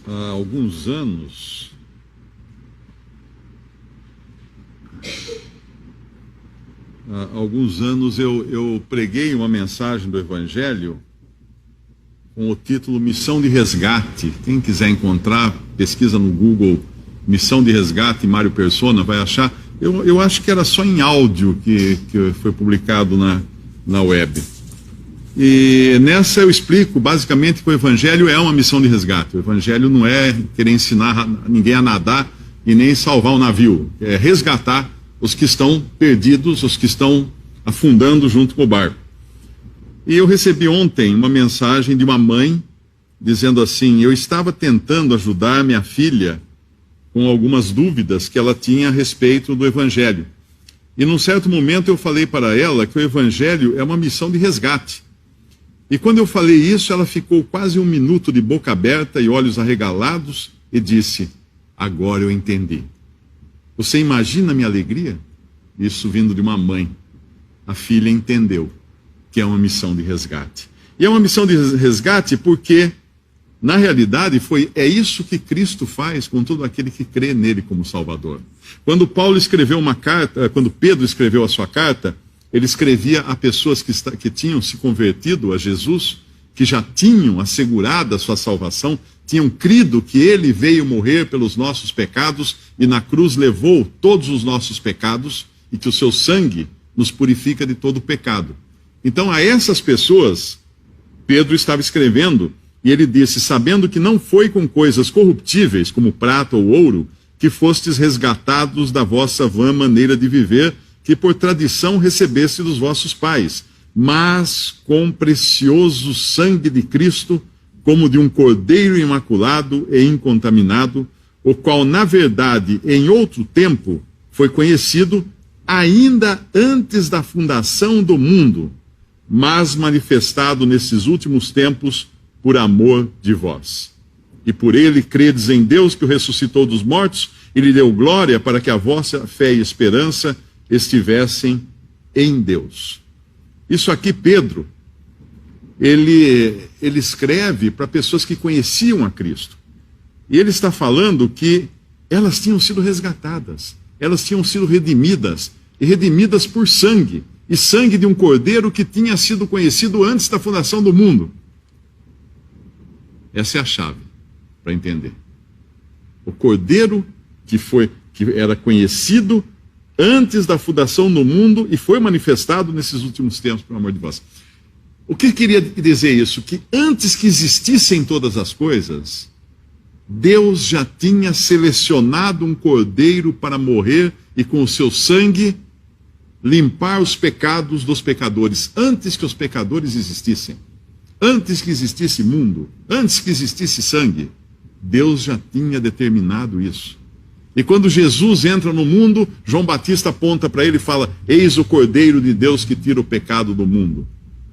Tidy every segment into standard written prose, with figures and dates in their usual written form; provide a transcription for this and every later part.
há alguns anos, eu preguei uma mensagem do Evangelho com o título Missão de Resgate. Quem quiser encontrar, pesquisa no Google Missão de Resgate, Mário Persona, vai achar. Eu acho que era só em áudio que foi publicado na web. E nessa eu explico basicamente que o Evangelho é uma missão de resgate. O Evangelho não é querer ensinar ninguém a nadar e nem salvar o navio. É resgatar os que estão perdidos, os que estão afundando junto com o barco. E eu recebi ontem uma mensagem de uma mãe dizendo assim: eu estava tentando ajudar minha filha com algumas dúvidas que ela tinha a respeito do Evangelho. E num certo momento eu falei para ela que o Evangelho é uma missão de resgate. E quando eu falei isso, ela ficou quase um minuto de boca aberta e olhos arregalados e disse: agora eu entendi. Você imagina a minha alegria? Isso vindo de uma mãe. A filha entendeu que é uma missão de resgate. E é uma missão de resgate porque, na realidade, é isso que Cristo faz com todo aquele que crê nele como Salvador. Quando Paulo escreveu uma carta, quando Pedro escreveu a sua carta, ele escrevia a pessoas que tinham se convertido a Jesus, que já tinham assegurado a sua salvação, tinham crido que ele veio morrer pelos nossos pecados e na cruz levou todos os nossos pecados e que o seu sangue nos purifica de todo pecado. Então, a essas pessoas, Pedro estava escrevendo, e ele disse: sabendo que não foi com coisas corruptíveis, como prata ou ouro, que fostes resgatados da vossa vã maneira de viver, que por tradição recebeste dos vossos pais, mas com precioso sangue de Cristo, como de um cordeiro imaculado e incontaminado, o qual, na verdade, em outro tempo, foi conhecido ainda antes da fundação do mundo, mas manifestado nesses últimos tempos por amor de vós. E por ele credes em Deus, que o ressuscitou dos mortos e lhe deu glória, para que a vossa fé e esperança estivessem em Deus. Isso aqui, Pedro, ele escreve para pessoas que conheciam a Cristo. E ele está falando que elas tinham sido resgatadas, elas tinham sido redimidas, e redimidas por sangue, e sangue de um cordeiro que tinha sido conhecido antes da fundação do mundo. Essa é a chave para entender. O cordeiro que era conhecido antes da fundação do mundo e foi manifestado nesses últimos tempos, pelo amor de vós. O que queria dizer isso? Que antes que existissem todas as coisas, Deus já tinha selecionado um cordeiro para morrer e com o seu sangue limpar os pecados dos pecadores, antes que os pecadores existissem. Antes que existisse mundo, antes que existisse sangue, Deus já tinha determinado isso. E quando Jesus entra no mundo, João Batista aponta para ele e fala: eis o Cordeiro de Deus que tira o pecado do mundo.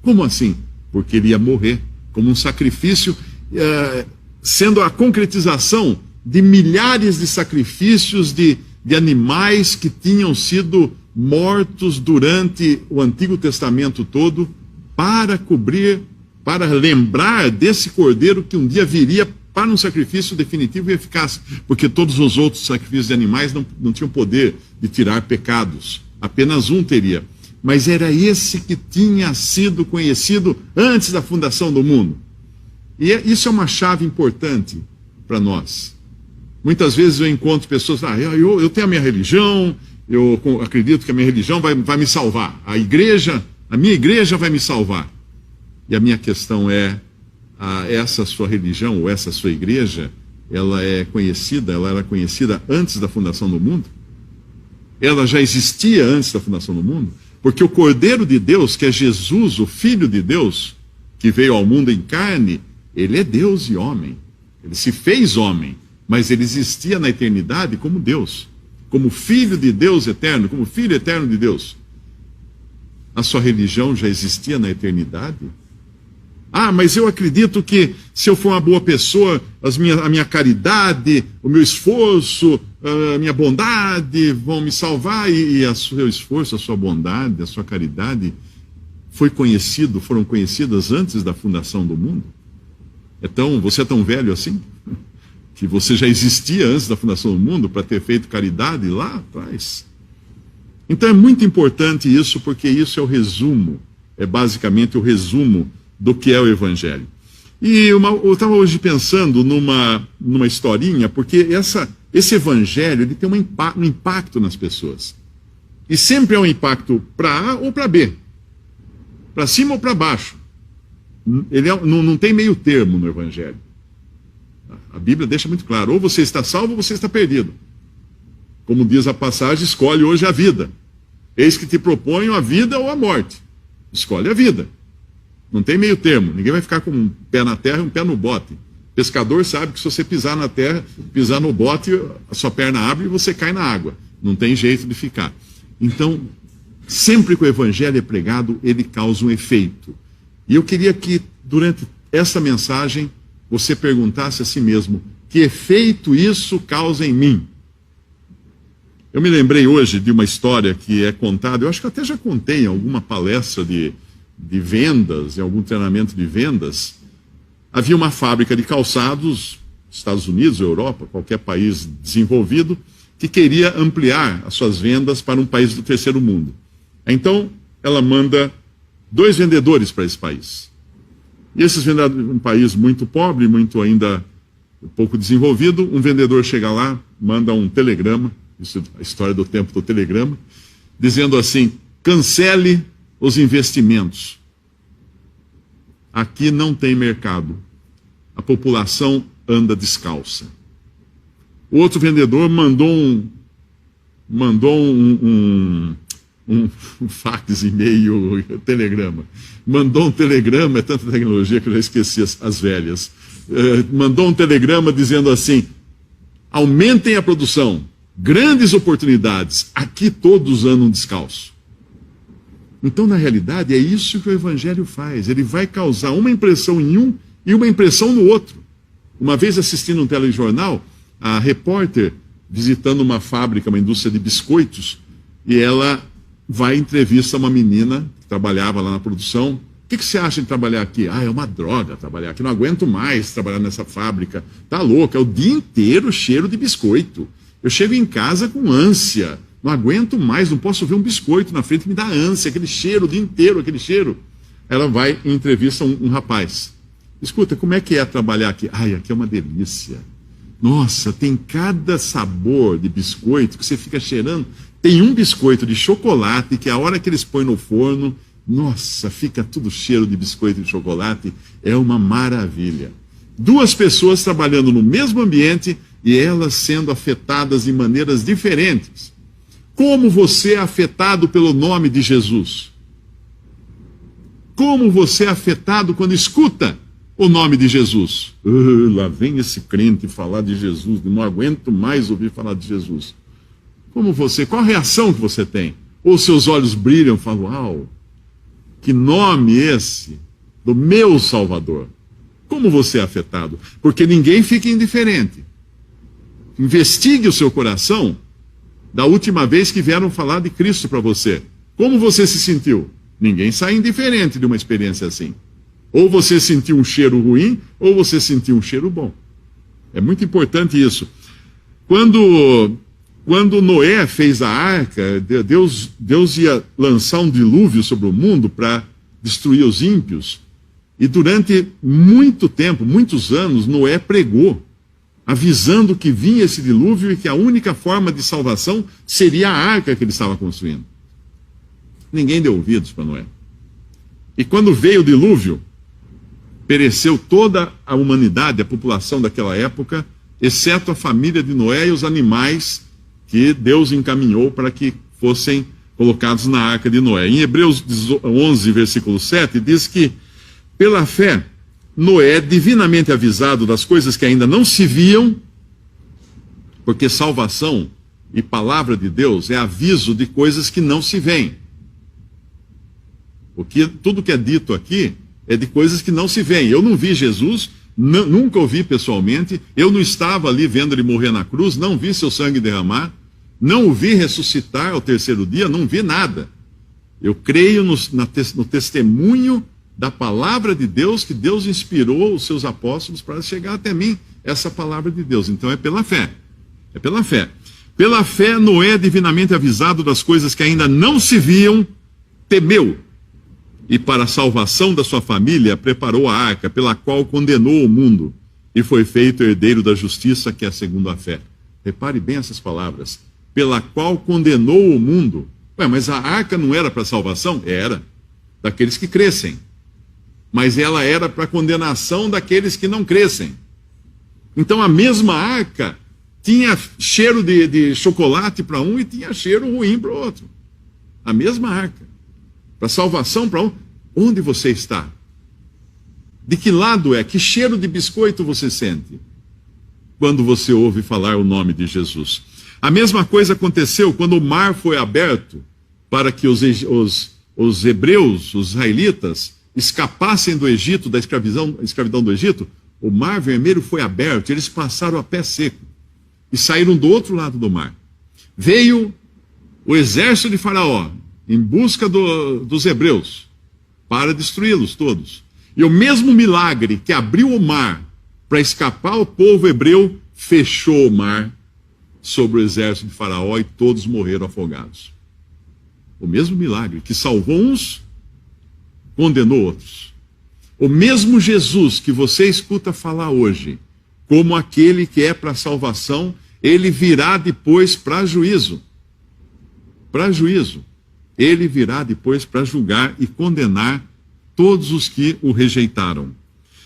Como assim? Porque ele ia morrer como um sacrifício, sendo a concretização de milhares de sacrifícios de animais que tinham sido mortos durante o Antigo Testamento todo, para cobrir, para lembrar desse cordeiro que um dia viria para um sacrifício definitivo e eficaz, porque todos os outros sacrifícios de animais não tinham poder de tirar pecados, apenas um teria. Mas era esse que tinha sido conhecido antes da fundação do mundo. E isso é uma chave importante para nós. Muitas vezes eu encontro pessoas: eu tenho a minha religião, eu acredito que a minha religião vai me salvar, a minha igreja vai me salvar. E a minha questão é: essa sua religião ou essa sua igreja, ela era conhecida antes da fundação do mundo? Ela já existia antes da fundação do mundo? Porque o Cordeiro de Deus, que é Jesus, o Filho de Deus, que veio ao mundo em carne, ele é Deus e homem. Ele se fez homem, mas ele existia na eternidade como Deus, como Filho de Deus eterno, como Filho eterno de Deus. A sua religião já existia na eternidade? Mas eu acredito que se eu for uma boa pessoa, a minha caridade, o meu esforço, a minha bondade vão me salvar, e o seu esforço, a sua bondade, a sua caridade foram conhecidas antes da fundação do mundo? Você é tão velho assim? que você já existia antes da fundação do mundo para ter feito caridade lá atrás. Então é muito importante isso, porque isso é o resumo, é basicamente o resumo do que é o Evangelho. E eu estava hoje pensando numa historinha, porque esse Evangelho ele tem um impacto nas pessoas. E sempre é um impacto para A ou para B, para cima ou para baixo. Ele não tem meio termo no Evangelho. A Bíblia deixa muito claro, ou você está salvo ou você está perdido. Como diz a passagem, escolhe hoje a vida. Eis que te proponho a vida ou a morte. Escolhe a vida. Não tem meio termo. Ninguém vai ficar com um pé na terra e um pé no bote. Pescador sabe que se você pisar na terra, pisar no bote, a sua perna abre e você cai na água. Não tem jeito de ficar. Então, sempre que o Evangelho é pregado, ele causa um efeito. E eu queria que, durante essa mensagem, você perguntasse a si mesmo, que efeito isso causa em mim? Eu me lembrei hoje de uma história que é contada, eu acho que até já contei em alguma palestra de vendas, em algum treinamento de vendas. Havia uma fábrica de calçados, Estados Unidos, Europa, qualquer país desenvolvido, que queria ampliar as suas vendas para um país do terceiro mundo. Então, ela manda 2 vendedores para esse país. E esses vendedores, um país muito pobre, muito ainda pouco desenvolvido, um vendedor chega lá, manda um telegrama, isso é a história do tempo do telegrama, dizendo assim, cancele os investimentos. Aqui não tem mercado. A população anda descalça. O outro vendedor mandou um fax, e-mail, telegrama. Mandou um telegrama, é tanta tecnologia que eu já esqueci as velhas. Mandou um telegrama dizendo assim, aumentem a produção, grandes oportunidades, aqui todos andam descalço. Então, na realidade, é isso que o Evangelho faz. Ele vai causar uma impressão em um e uma impressão no outro. Uma vez assistindo um telejornal, a repórter visitando uma fábrica, uma indústria de biscoitos, e ela vai entrevista uma menina que trabalhava lá na produção. O que você acha de trabalhar aqui? Ah, é uma droga trabalhar aqui, não aguento mais trabalhar nessa fábrica. Tá louca, é o dia inteiro cheiro de biscoito. Eu chego em casa com ânsia, não aguento mais, não posso ver um biscoito na frente, me dá ânsia, aquele cheiro o dia inteiro, aquele cheiro. Ela vai e entrevista um rapaz. Escuta, como é que é trabalhar aqui? Ai, aqui é uma delícia. Nossa, tem cada sabor de biscoito que você fica cheirando. Tem um biscoito de chocolate que a hora que eles põem no forno, nossa, fica tudo cheiro de biscoito de chocolate. É uma maravilha. 2 pessoas trabalhando no mesmo ambiente e elas sendo afetadas de maneiras diferentes. Como você é afetado pelo nome de Jesus? Como você é afetado quando escuta o nome de Jesus? Lá vem esse crente falar de Jesus, não aguento mais ouvir falar de Jesus. Qual a reação que você tem? Ou seus olhos brilham e falam, uau, que nome esse do meu Salvador? Como você é afetado? Porque ninguém fica indiferente. Investigue o seu coração da última vez que vieram falar de Cristo para você. Como você se sentiu? Ninguém sai indiferente de uma experiência assim. Ou você sentiu um cheiro ruim, ou você sentiu um cheiro bom. É muito importante isso. Quando Noé fez a arca, Deus ia lançar um dilúvio sobre o mundo para destruir os ímpios. E durante muito tempo, muitos anos, Noé pregou, avisando que vinha esse dilúvio e que a única forma de salvação seria a arca que ele estava construindo. Ninguém deu ouvidos para Noé. E quando veio o dilúvio, pereceu toda a humanidade, a população daquela época, exceto a família de Noé e os animais que Deus encaminhou para que fossem colocados na arca de Noé. Em Hebreus 11, versículo 7, diz que, pela fé, Noé, divinamente avisado das coisas que ainda não se viam, porque salvação e palavra de Deus é aviso de coisas que não se veem. Tudo que é dito aqui é de coisas que não se veem. Eu não vi Jesus, nunca o vi pessoalmente, eu não estava ali vendo ele morrer na cruz, não vi seu sangue derramar, não o vi ressuscitar ao terceiro dia, não vi nada. Eu creio no testemunho da palavra de Deus, que Deus inspirou os seus apóstolos para chegar até mim, essa palavra de Deus. Então é pela fé. É pela fé. Pela fé, Noé, divinamente avisado das coisas que ainda não se viam, temeu. E para a salvação da sua família, preparou a arca, pela qual condenou o mundo, e foi feito herdeiro da justiça, que é segundo a fé. Repare bem essas palavras. Pela qual condenou o mundo. Ué, mas a arca não era para salvação? Era. Daqueles que crescem. Mas ela era para condenação daqueles que não crescem. Então a mesma arca tinha cheiro de chocolate para um e tinha cheiro ruim para o outro. A mesma arca. Para salvação para um. Onde você está? De que lado é? Que cheiro de biscoito você sente quando você ouve falar o nome de Jesus? A mesma coisa aconteceu quando o mar foi aberto para que os hebreus, os israelitas, escapassem do Egito, da escravidão do Egito. O mar vermelho foi aberto, eles passaram a pé seco e saíram do outro lado do mar. Veio o exército de Faraó em busca dos hebreus para destruí-los todos. E o mesmo milagre que abriu o mar para escapar o povo hebreu, fechou o mar sobre o exército de Faraó e todos morreram afogados. O mesmo milagre que salvou uns, condenou outros. O mesmo Jesus que você escuta falar hoje, como aquele que é para salvação, ele virá depois para juízo. Para juízo. Ele virá depois para julgar e condenar todos os que o rejeitaram.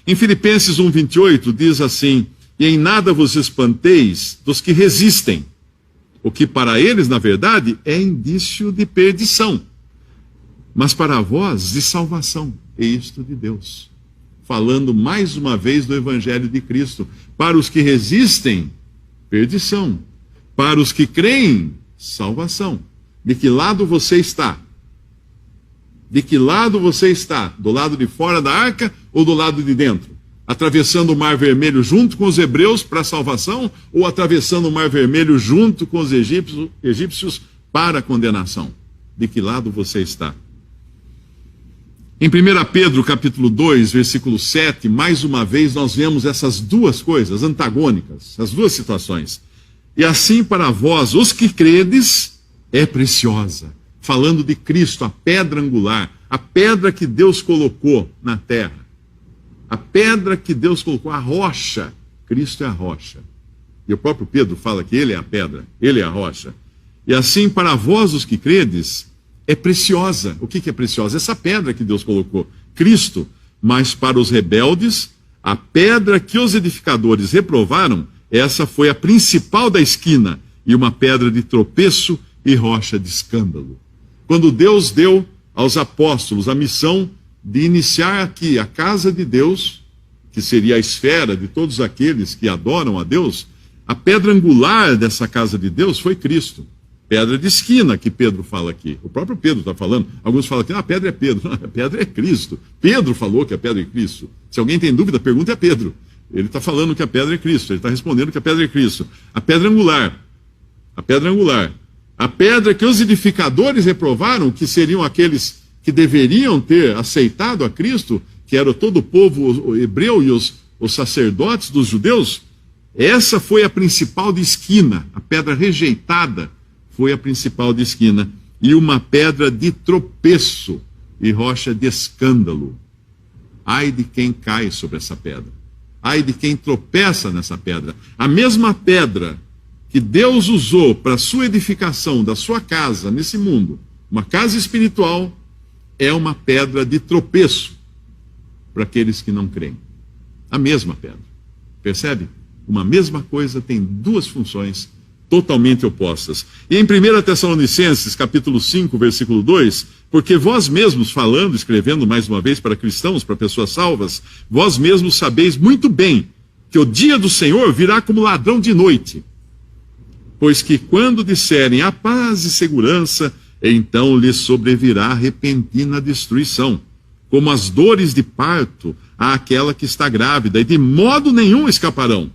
Em Filipenses 1:28 diz assim: e em nada vos espanteis dos que resistem, o que para eles, na verdade, é indício de perdição, mas para vós de salvação, é isto de Deus. Falando mais uma vez do Evangelho de Cristo. Para os que resistem, perdição. Para os que creem, salvação. De que lado você está? De que lado você está? Do lado de fora da arca ou do lado de dentro? Atravessando o Mar Vermelho junto com os hebreus para a salvação ou atravessando o Mar Vermelho junto com os egípcios para a condenação? De que lado você está? Em 1 Pedro capítulo 2, versículo 7, mais uma vez nós vemos essas duas coisas antagônicas, as duas situações. E assim para vós, os que credes, é preciosa. Falando de Cristo, a pedra angular, a pedra que Deus colocou na terra. A pedra que Deus colocou, a rocha. Cristo é a rocha. E o próprio Pedro fala que ele é a pedra, ele é a rocha. E assim para vós, os que credes, é preciosa. O que é preciosa? Essa pedra que Deus colocou, Cristo. Mas para os rebeldes, a pedra que os edificadores reprovaram, essa foi a principal da esquina, e uma pedra de tropeço e rocha de escândalo. Quando Deus deu aos apóstolos a missão de iniciar aqui a casa de Deus, que seria a esfera de todos aqueles que adoram a Deus, a pedra angular dessa casa de Deus foi Cristo. Pedra de esquina, que Pedro fala aqui. O próprio Pedro está falando. Alguns falam que a pedra é Pedro. Não, a pedra é Cristo. Pedro falou que a pedra é Cristo. Se alguém tem dúvida, pergunte a Pedro. Ele está falando que a pedra é Cristo. Ele está respondendo que a pedra é Cristo. A pedra angular. A pedra angular. A pedra que os edificadores reprovaram, que seriam aqueles que deveriam ter aceitado a Cristo, que era todo o povo hebreu e os sacerdotes dos judeus, essa foi a principal de esquina. A pedra rejeitada foi a principal de esquina, e uma pedra de tropeço e rocha de escândalo. Ai de quem cai sobre essa pedra. Ai de quem tropeça nessa pedra. A mesma pedra que Deus usou para a sua edificação da sua casa nesse mundo, uma casa espiritual, é uma pedra de tropeço para aqueles que não creem. A mesma pedra. Percebe? Uma mesma coisa tem duas funções totalmente opostas. E em 1 Tessalonicenses, capítulo 5, versículo 2, porque vós mesmos, falando, escrevendo mais uma vez para cristãos, para pessoas salvas, vós mesmos sabeis muito bem que o dia do Senhor virá como ladrão de noite. Pois que quando disserem a paz e segurança, então lhes sobrevirá repentina destruição, como as dores de parto àquela que está grávida, e de modo nenhum escaparão.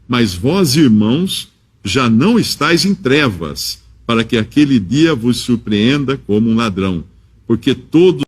Mas vós, irmãos, já não estáis em trevas, para que aquele dia vos surpreenda como um ladrão, porque todos